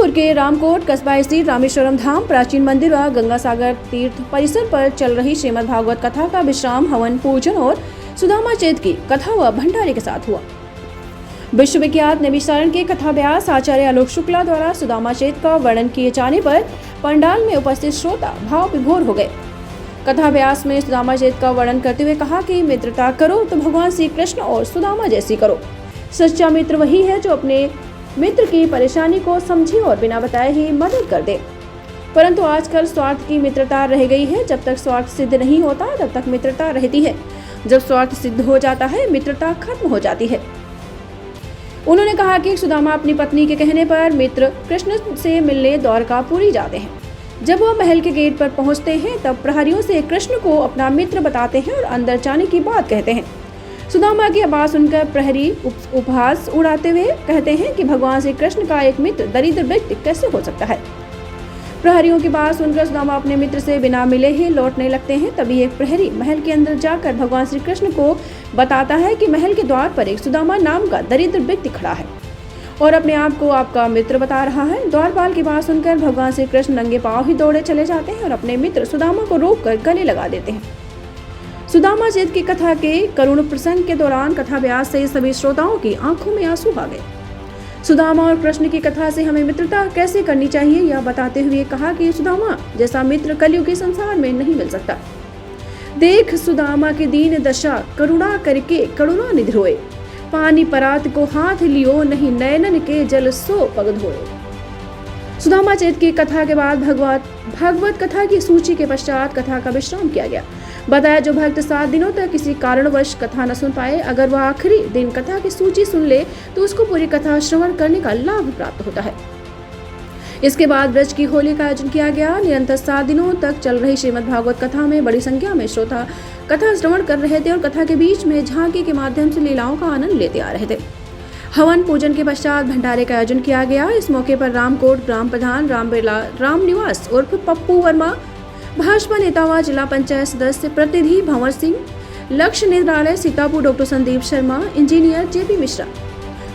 सीतापुर के रामकोट कस्बा स्थित रामेश्वरम धाम प्राचीन मंदिर व गंगा सागर तीर्थ परिसर पर चल रही श्रीमद् भागवत कथा का विश्राम हवन पूजन और सुदामा चेत की कथा व भंडारे के साथ हुआ। विश्वविख्यात नैमिषारण्य के कथा व्यास आचार्य आलोक शुक्ला द्वारा सुदामा चेत का वर्णन किए जाने पर पंडाल में उपस्थित श्रोता भाव विभोर हो गए। कथा व्यास में सुदामा चेत का वर्णन करते हुए कहा कि मित्रता करो तो भगवान श्री कृष्ण और सुदामा जैसी करो। सच्चा मित्र वही है जो अपने मित्र की परेशानी को समझे और बिना बताए ही मदद कर दे, परंतु आजकल स्वार्थ की मित्रता रह गई है। जब तक स्वार्थ सिद्ध नहीं होता तब तक मित्रता रहती है, जब स्वार्थ सिद्ध हो जाता है मित्रता खत्म हो जाती है। उन्होंने कहा कि सुदामा अपनी पत्नी के कहने पर मित्र कृष्ण से मिलने द्वारकापुरी जाते हैं। जब वह महल के गेट पर पहुंचते हैं तब प्रहरियों से कृष्ण को अपना मित्र बताते हैं और अंदर जाने की बात कहते हैं। सुदामा की आवाज सुनकर प्रहरी उपहास उड़ाते हुए कहते हैं कि भगवान श्री कृष्ण का एक मित्र दरिद्र व्यक्ति कैसे हो सकता है। प्रहरियों की बात सुनकर सुदामा अपने मित्र से बिना मिले ही लौटने लगते हैं। तभी एक प्रहरी महल के अंदर जाकर भगवान श्री कृष्ण को बताता है कि महल के द्वार पर एक सुदामा नाम का दरिद्र व्यक्ति खड़ा है और अपने आप को आपका मित्र बता रहा है। द्वारपाल की बात सुनकर भगवान श्री कृष्ण नंगे पांव ही दौड़े चले जाते हैं और अपने मित्र सुदामा को रोककर गले लगा देते हैं। सुदामा चेत की कथा के करुण प्रसंग के दौरान कथा व्यास से सभी श्रोताओं की आंखों में आंसू आ गए। सुदामा और कृष्ण की कथा से हमें मित्रता कैसे करनी चाहिए यह बताते हुए कहा कि सुदामा जैसा मित्र कलयुग के संसार में नहीं मिल सकता। देख सुदामा की दीन दशा करुणा करके करुणा निधि रोए, पानी परात को हाथ लियो नहीं नयनन के जल सो पग धोए। सुदामा चेत की कथा के बाद भागवत कथा की सूची के पश्चात कथा का विश्राम किया गया। बताया जो भक्त 7 दिनों तक किसी कारणवश कथा न सुन पाए, अगर वह आखिरी दिन कथा की सूची सुन ले तो उसको पूरी कथा श्रवण करने का लाभ प्राप्त होता है। इसके बाद ब्रज की होली का आयोजन किया गया। निरंतर 7 दिनों तक चल रही श्रीमद् भागवत कथा में बड़ी संख्या में श्रोता कथा श्रवण कर रहे थे और कथा के बीच में झांकी के माध्यम से लीलाओं का आनंद लेते आ रहे थे। हवन पूजन के पश्चात भंडारे का आयोजन किया गया। इस मौके पर रामकोट ग्राम प्रधान राम बिरला राम निवास उर्फ पप्पू वर्मा, भाजपा नेता व जिला पंचायत सदस्य प्रतिनिधि Bhanwar Singh, Lakshya Netralaya Sitapur doctor Sandeep Sharma, engineer JP Mishra,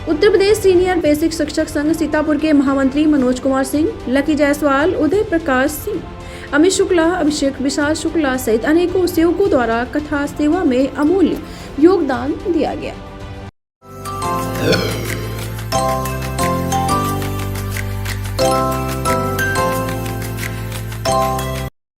Uttar Pradesh senior basic Shikshak Sangh Sitapur के महामंत्री मनोज कुमार सिंह, लकी जायसवाल, उदय प्रकाश सिंह, अमित शुक्ला, अभिषेक विशाल शुक्ला सहित अनेकों सेवकों द्वारा कथा सेवा में अमूल्य योगदान दिया गया।